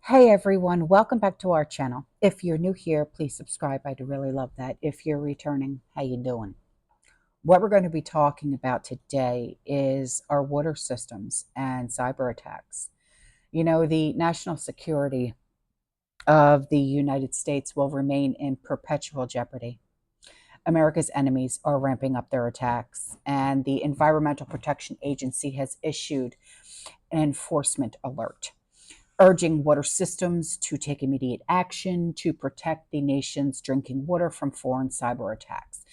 Hey everyone, welcome back to our channel. If you're new here, please subscribe. I'd really love that. If you're returning, how you doing? What we're going to be talking about today is our water systems and cyber attacks. You know, the national security of the United States will remain in perpetual jeopardy. America's enemies are ramping up their attacks, and the Environmental Protection Agency has issued an enforcement alert urging water systems to take immediate action to protect the nation's drinking water from foreign cyber attacks.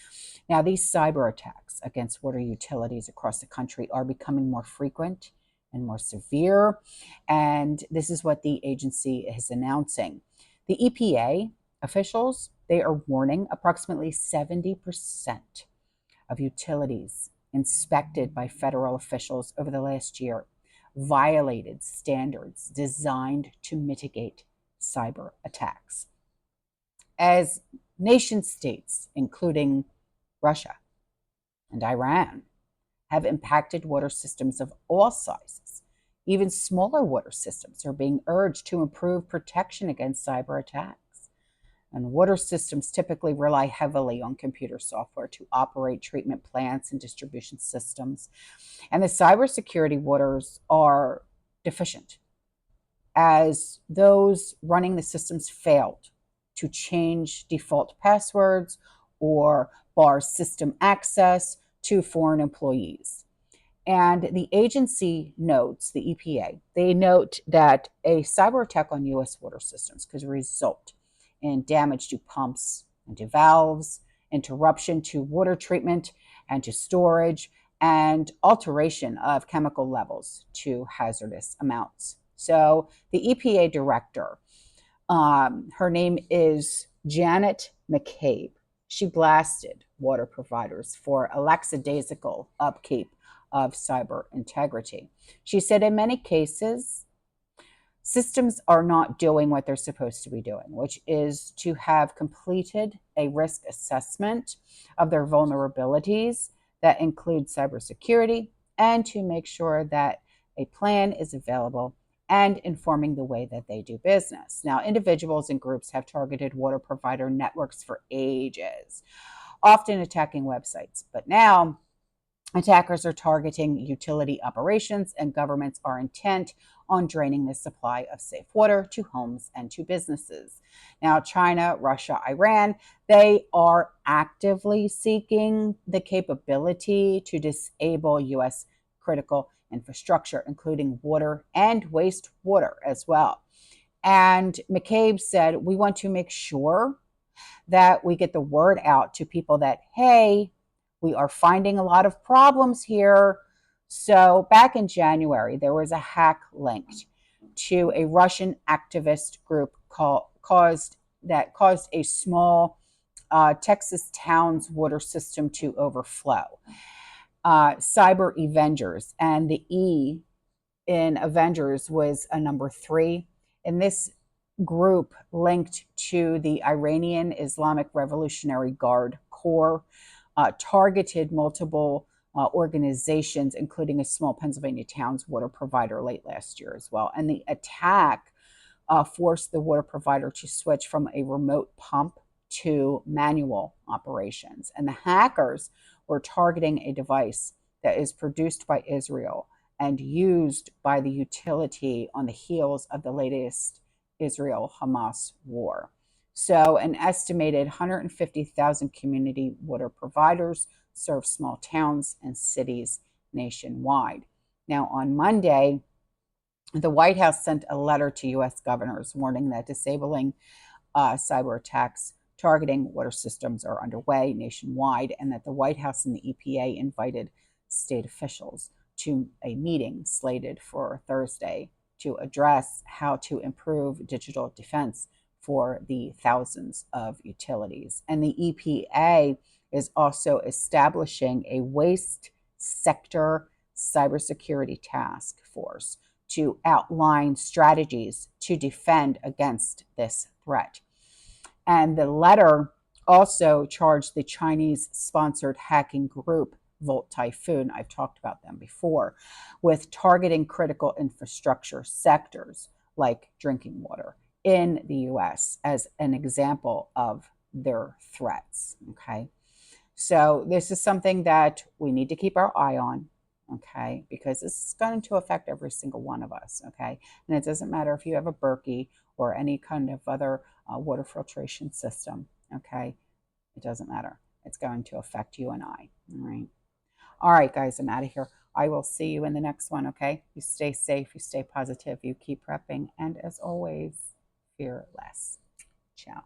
Now, these cyber attacks against water utilities across the country are becoming more frequent and more severe, and this is what the agency is announcing. The EPA officials, they are warning approximately 70% of utilities inspected by federal officials over the last year violated standards designed to mitigate cyber attacks. As nation states, including Russia and Iran, have impacted water systems of all sizes, even smaller water systems are being urged to improve protection against cyber attacks. And water systems typically rely heavily on computer software to operate treatment plants and distribution systems. And the cybersecurity waters are deficient as those running the systems failed to change default passwords or bar system access to foreign employees. And the agency notes, the EPA, they note that a cyber attack on U.S. water systems could result in damage to pumps and to valves, interruption to water treatment and to storage, and alteration of chemical levels to hazardous amounts. So the EPA director, her name is Janet McCabe. She blasted water providers for a lackadaisical upkeep of cyber integrity. She said in many cases, systems are not doing what they're supposed to be doing, which is to have completed a risk assessment of their vulnerabilities that include cybersecurity and to make sure that a plan is available and informing the way that they do business. Now, individuals and groups have targeted water provider networks for ages, often attacking websites. But now, attackers are targeting utility operations, and governments are intent on draining the supply of safe water to homes and to businesses. Now, China, Russia, Iran, they are actively seeking the capability to disable U.S. critical infrastructure, including water and wastewater as well. And McCabe said, we want to make sure that we get the word out to people that, hey, we are finding a lot of problems here. So back in January, there was a hack linked to a Russian activist group caused a small Texas town's water system to overflow. Cyber Avengers, and the E in Avengers was a number 3. And this group linked to the Iranian Islamic Revolutionary Guard Corps targeted multiple organizations, including a small Pennsylvania town's water provider late last year as well. And the attack forced the water provider to switch from a remote pump to manual operations. And the hackers were targeting a device that is produced by Israel and used by the utility on the heels of the latest Israel-Hamas war. So an estimated 150,000 community water providers serve small towns and cities nationwide. Now, on Monday, the White House sent a letter to U.S. governors warning that disabling cyber attacks targeting water systems are underway nationwide, and that the White House and the EPA invited state officials to a meeting slated for Thursday to address how to improve digital defense for the thousands of utilities. And the EPA is also establishing a waste sector cybersecurity task force to outline strategies to defend against this threat. And the letter also charged the Chinese-sponsored hacking group Volt Typhoon, I've talked about them before, with targeting critical infrastructure sectors like drinking water in the US as an example of their threats. Okay. So this is something that we need to keep our eye on, okay, because this is going to affect every single one of us, okay? And it doesn't matter if you have a Berkey or any kind of other water filtration system, okay? It doesn't matter. It's going to affect you and I, all right? All right, guys, I'm out of here. I will see you in the next one, okay? You stay safe, you stay positive, you keep prepping, and as always, fear less. Ciao.